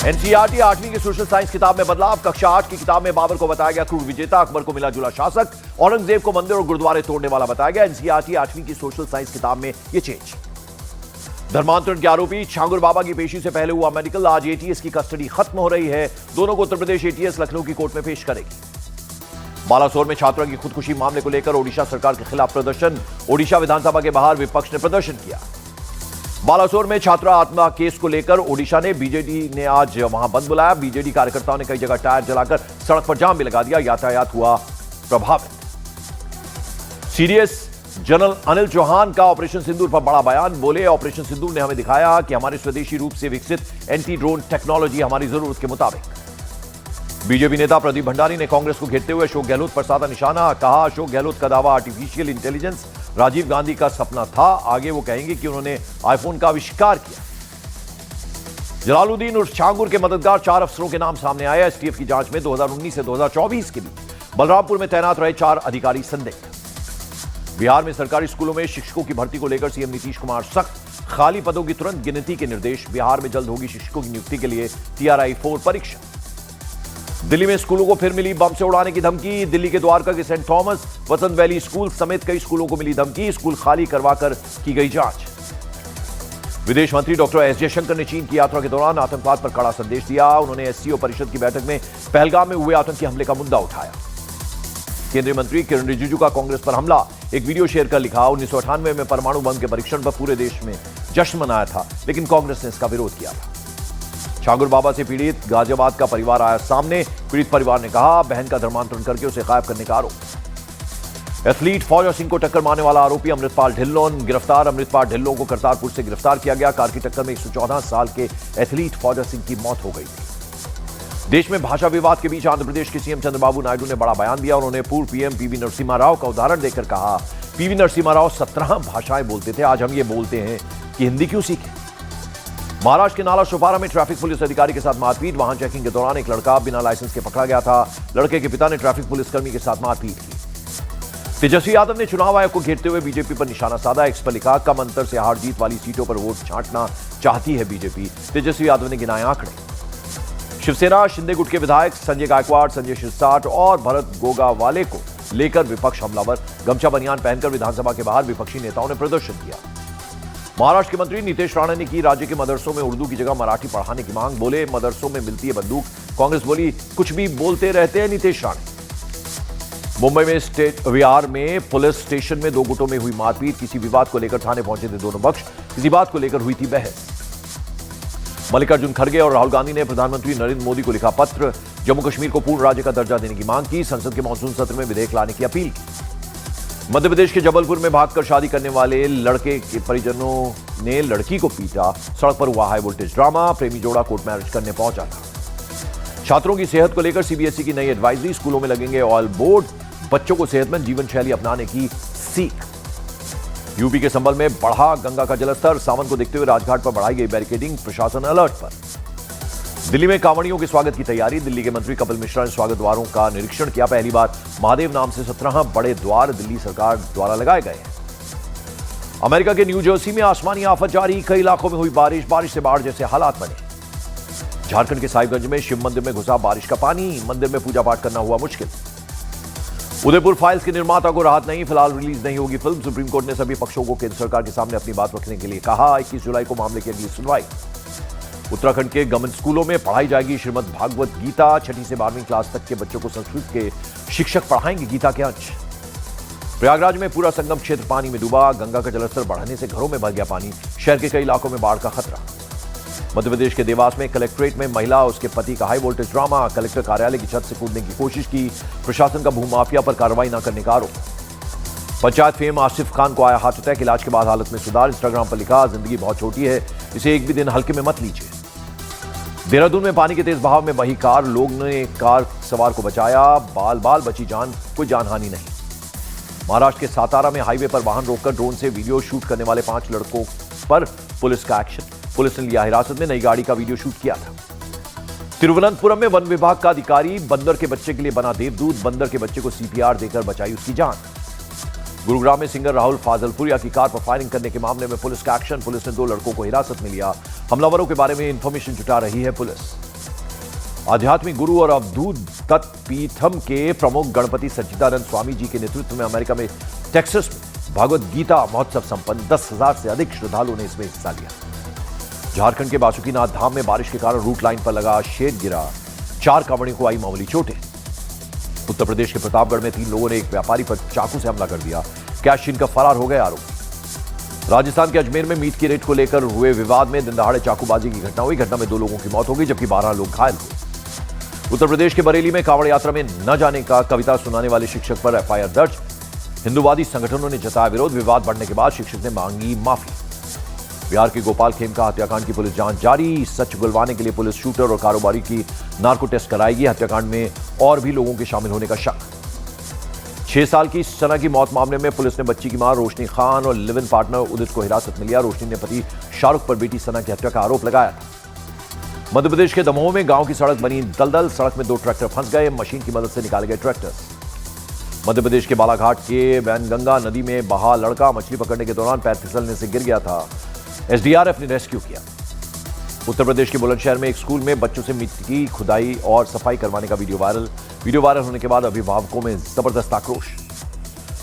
NCERT 8वीं की social science किताब में बदलाव। कक्षा 8 की किताब में बाबर को बताया गया क्रूर विजेता, अकबर को मिला जुला शासक, औरंगजेब को मंदिर और गुरुद्वारे तोड़ने वाला बताया गया। एनसीईआरटी 8वीं की सोशल साइंस किताब में यह चेंज। धर्मांतरण के आरोपी छांगुर बाबा की पेशी से पहले हुआ मेडिकल। आज एटीएस की कस्टडी खत्म हो रही है। दोनों को उत्तर प्रदेश एटीएस लखनऊ की कोर्ट में पेश करेगी। बालासोर में छात्रा की खुदकुशी मामले को लेकर ओडिशा सरकार के खिलाफ प्रदर्शन। ओडिशा विधानसभा के बाहर विपक्ष ने प्रदर्शन किया। बालासोर में छात्रा आत्महत्या केस को लेकर ओडिशा ने बीजेडी ने आज वहां बंद बुलाया। बीजेडी कार्यकर्ताओं ने कई जगह टायर जलाकर सड़क पर जाम भी लगा दिया। यातायात हुआ प्रभावित। सीडीएस जनरल अनिल चौहान का ऑपरेशन सिंदूर पर बड़ा बयान। बोले, ऑपरेशन सिंदूर ने हमें दिखाया कि हमारे स्वदेशी रूप से विकसित एंटी ड्रोन टेक्नोलॉजी हमारी जरूरत के मुताबिक। बीजेपी नेता प्रदीप भंडारी ने कांग्रेस को घेरते हुए अशोक गहलोत पर साधा निशाना। कहा, अशोक गहलोत का दावा आर्टिफिशियल इंटेलिजेंस राजीव गांधी का सपना था। आगे वो कहेंगे कि उन्होंने आईफोन का आविष्कार किया। जलालुद्दीन उर्फ छांगुर के मददगार 4 अफसरों के नाम सामने आया। एसटीएफ की जांच में 2019 से 2024 के बीच बलरामपुर में तैनात रहे 4 अधिकारी संदिग्ध। बिहार में सरकारी स्कूलों में शिक्षकों की भर्ती को लेकर सीएम नीतीश कुमार सख्त। खाली पदों की तुरंत गिनती के निर्देश। बिहार में जल्द होगी शिक्षकों की नियुक्ति के लिए TRI 4 परीक्षा। दिल्ली में स्कूलों को फिर मिली बम से उड़ाने की धमकी। दिल्ली के द्वारका के सेंट थॉमस, वसंत वैली स्कूल समेत कई स्कूलों को मिली धमकी। स्कूल खाली करवाकर की गई जांच। विदेश मंत्री डॉक्टर एस जयशंकर ने चीन की यात्रा के दौरान आतंकवाद पर कड़ा संदेश दिया। उन्होंने एससीओ परिषद की बैठक में पहलगाम में हुए आतंकी हमले का मुद्दा उठाया। केंद्रीय मंत्री किरण रिजिजू का कांग्रेस पर हमला। एक वीडियो शेयर कर लिखा, 1998 में परमाणु बम के परीक्षण पर पूरे देश में जश्न मनाया था, लेकिन कांग्रेस ने इसका विरोध किया था। छांगुर बाबा से पीड़ित गाजियाबाद का परिवार आया सामने। पीड़ित परिवार ने कहा, बहन का धर्मांतरण करके उसे गायब करने का आरोप। एथलीट फौजा सिंह को टक्कर मारने वाला आरोपी अमृतपाल ढिल्लों गिरफ्तार। अमृतपाल ढिल्लों को करतारपुर से गिरफ्तार किया गया। कार की टक्कर में 114 साल के एथलीट फौजा सिंह की मौत हो गई थी। देश में भाषा विवाद के बीच आंध्र प्रदेश के सीएम चंद्रबाबू नायडू ने बड़ा बयान दिया। उन्होंने पूर्व पीएम पीवी नरसिम्हा राव का उदाहरण देकर कहा, पीवी नरसिम्हा राव 17 भाषाएं बोलते थे, आज हम ये बोलते हैं कि हिंदी क्यों सीखें। महाराष्ट्र के नाला सोपारा में ट्रैफिक पुलिस अधिकारी के साथ मारपीट। वाहन चेकिंग के दौरान एक लड़का बिना लाइसेंस के पकड़ा गया था। लड़के के पिता ने ट्रैफिक पुलिसकर्मी के साथ मारपीट की। तेजस्वी यादव ने चुनाव आयोग को घेरते हुए बीजेपी पर निशाना साधा। एक्स पर लिखा, कम अंतर से हार जीत वाली सीटों पर वोट छांटना चाहती है बीजेपी। तेजस्वी यादव ने गिनाए आंकड़े। शिवसेना शिंदे गुट के विधायक संजय गायकवाड़, संजय शिरसाट और भरत गोगावाले को लेकर विपक्ष हमलावर। गमछा बनियान पहनकर विधानसभा के बाहर विपक्षी नेताओं ने प्रदर्शन किया। महाराष्ट्र के मंत्री नीतीश राणे ने की राज्य के मदरसों में उर्दू की जगह मराठी पढ़ाने की मांग। बोले, मदरसों में मिलती है बंदूक। कांग्रेस बोली, कुछ भी बोलते रहते हैं नीतीश राणे। मुंबई में स्टेट विहार में पुलिस स्टेशन में 2 गुटों में हुई मारपीट। किसी विवाद को लेकर थाने पहुंचे थे दोनों पक्ष। किसी बात को लेकर हुई थी बहस। मल्लिकार्जुन खड़गे और राहुल गांधी ने प्रधानमंत्री नरेंद्र मोदी को लिखा पत्र। जम्मू कश्मीर को पूर्ण राज्य का दर्जा देने की मांग की। संसद के मानसून सत्र में विधेयक लाने की अपील की। मध्य प्रदेश के जबलपुर में भागकर शादी करने वाले लड़के के परिजनों ने लड़की को पीटा। सड़क पर हुआ हाई वोल्टेज ड्रामा। प्रेमी जोड़ा कोर्ट मैरिज करने पहुंचा था। छात्रों की सेहत को लेकर सीबीएसई की नई एडवाइजरी। स्कूलों में लगेंगे ऑयल बोर्ड। बच्चों को सेहतमंद जीवन शैली अपनाने की सीख। यूपी के संभल में बढ़ा गंगा का जलस्तर। सावन को देखते हुए राजघाट पर बढ़ाई गई बैरिकेडिंग। प्रशासन अलर्ट पर। दिल्ली में कांवड़ियों के स्वागत की तैयारी। दिल्ली के मंत्री कपिल मिश्रा ने स्वागत द्वारों का निरीक्षण किया। पहली बार महादेव नाम से 17 बड़े द्वार दिल्ली सरकार द्वारा लगाए गए हैं। अमेरिका के न्यू जर्सी में आसमानी आफत जारी। कई इलाकों में हुई बारिश। बारिश से बाढ़ जैसे हालात बने। झारखंड के साहिबगंज में शिव मंदिर में घुसा बारिश का पानी। मंदिर में पूजा पाठ करना हुआ मुश्किल। उदयपुर फाइल्स के निर्माता को राहत नहीं। फिलहाल रिलीज नहीं होगी फिल्म। सुप्रीम कोर्ट ने सभी पक्षों को केंद्र सरकार के सामने अपनी बात रखने के लिए कहा। 21 जुलाई को मामले की अगली सुनवाई। उत्तराखंड के गवर्नमेंट स्कूलों में पढ़ाई जाएगी श्रीमद् भागवत गीता। 6ठी से 12वीं क्लास तक के बच्चों को संस्कृत के शिक्षक पढ़ाएंगे गीता के अंश। प्रयागराज में पूरा संगम क्षेत्र पानी में डूबा। गंगा का जलस्तर बढ़ने से घरों में भर गया पानी। शहर के कई इलाकों में बाढ़ का खतरा। मध्य प्रदेश के देवास में कलेक्ट्रेट में महिला उसके पति का हाई वोल्टेज ड्रामा। कलेक्टर कार्यालय की छत से कूदने की कोशिश की। प्रशासन का भूमाफिया पर कार्रवाई न करने का आरोप। पंचायत फेम आसिफ खान को आया हार्ट अटैक। इलाज के बाद हालत में सुधार। इंस्टाग्राम पर लिखा, जिंदगी बहुत छोटी है, इसे एक भी दिन हल्के में मत लीजिए। देहरादून में पानी के तेज बहाव में बही कार। लोग ने कार सवार को बचाया। बाल बाल बची जान, कोई जानहानि नहीं। महाराष्ट्र के सातारा में हाईवे पर वाहन रोककर ड्रोन से वीडियो शूट करने वाले 5 लड़कों पर पुलिस का एक्शन। पुलिस ने लिया हिरासत में। नई गाड़ी का वीडियो शूट किया था। तिरुवनंतपुरम में वन विभाग का अधिकारी बंदर के बच्चे के लिए बना देवदूत। बंदर के बच्चे को CPR देकर बचाई उसकी जान। गुरुग्राम में सिंगर राहुल फाजलपुरिया की कार पर फायरिंग करने के मामले में पुलिस का एक्शन। पुलिस ने 2 लड़कों को हिरासत में लिया। हमलावरों के बारे में इंफॉर्मेशन जुटा रही है पुलिस। आध्यात्मिक गुरु और अवधूत दत्त पीठम के प्रमुख गणपति सच्चिदानंद स्वामी जी के नेतृत्व में अमेरिका में टेक्सास में भगवत गीता महोत्सव संपन्न। 10,000 से अधिक श्रद्धालुओं ने इसमें हिस्सा लिया। झारखंड के बासुकीनाथ धाम में बारिश के कारण रूट लाइन पर लगा शेड गिरा, 4 कांवड़ियों को आई मामूली चोटें। उत्तर प्रदेश के प्रतापगढ़ में 3 लोगों ने एक व्यापारी पर चाकू से हमला कर दिया, कैश छीनकर फरार हो गए आरोपी। राजस्थान के अजमेर में मीट की रेट को लेकर हुए विवाद में दिन दहाड़े चाकूबाजी की घटना हुई। घटना में 2 लोगों की मौत हो गई जबकि 12 लोग घायल हुए। उत्तर प्रदेश के बरेली में कांवड़ यात्रा में न जाने का कविता सुनाने वाले शिक्षक पर एफआईआर दर्ज। हिंदूवादी संगठनों ने जताया विरोध। विवाद बढ़ने के बाद शिक्षक ने मांगी माफी। बिहार के गोपाल खेमका हत्याकांड की पुलिस जांच जारी। सच गुलवाने के लिए पुलिस शूटर और कारोबारी की नार्को टेस्ट कराएगी। हत्याकांड में और भी लोगों के शामिल होने का शक। 6 साल की सना की मौत मामले में पुलिस ने बच्ची की मां रोशनी खान और लिव इन पार्टनर उदित को हिरासत में लिया। रोशनी ने पति शाहरुख पर बेटी सना की हत्या का आरोप लगाया था। मध्य प्रदेश के दमोह में गांव की सड़क बनी दलदल। सड़क में 2 ट्रैक्टर फंस गए। मशीन की मदद से निकाले गए ट्रैक्टर। मध्य प्रदेश के बालाघाट के वैनगंगा नदी में बहा लड़का मछली पकड़ने के दौरान पैर फिसलने से गिर गया था। एसडीआरएफ ने रेस्क्यू किया। उत्तर प्रदेश के बुलंदशहर में एक स्कूल में बच्चों से मिट्टी की खुदाई और सफाई करवाने का वीडियो वायरल होने के बाद अभिभावकों में जबरदस्त आक्रोश।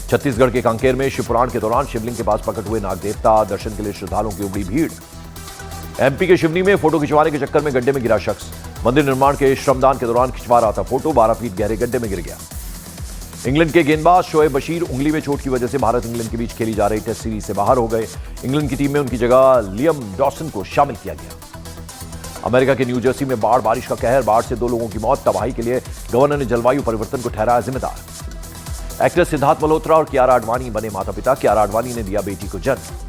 छत्तीसगढ़ के कांकेर में शिवपुराण के दौरान शिवलिंग के पास प्रकट हुए नाग देवता। दर्शन के लिए श्रद्धालुओं की उमड़ी भीड़। एमपी के शिवनी में फोटो खिंचवाने के चक्कर में गड्ढे में गिरा शख्स। मंदिर निर्माण के श्रमदान के दौरान खिंचवा रहा था फोटो। 12 फीट गहरे गड्ढे में गिर गया। इंग्लैंड के गेंदबाज शोएब बशीर उंगली में चोट की वजह से भारत इंग्लैंड के बीच खेली जा रही टेस्ट सीरीज से बाहर हो गए। इंग्लैंड की टीम में उनकी जगह लियम डॉसन को शामिल किया गया। अमेरिका के न्यू जर्सी में बारिश का कहर। बाढ़ से 2 लोगों की मौत। तबाही के लिए गवर्नर ने जलवायु परिवर्तन को ठहराया जिम्मेदार। एक्टर सिद्धार्थ मल्होत्रा और कियारा आडवाणी बने माता पिता। कियारा आडवाणी ने दिया बेटी को जन्म।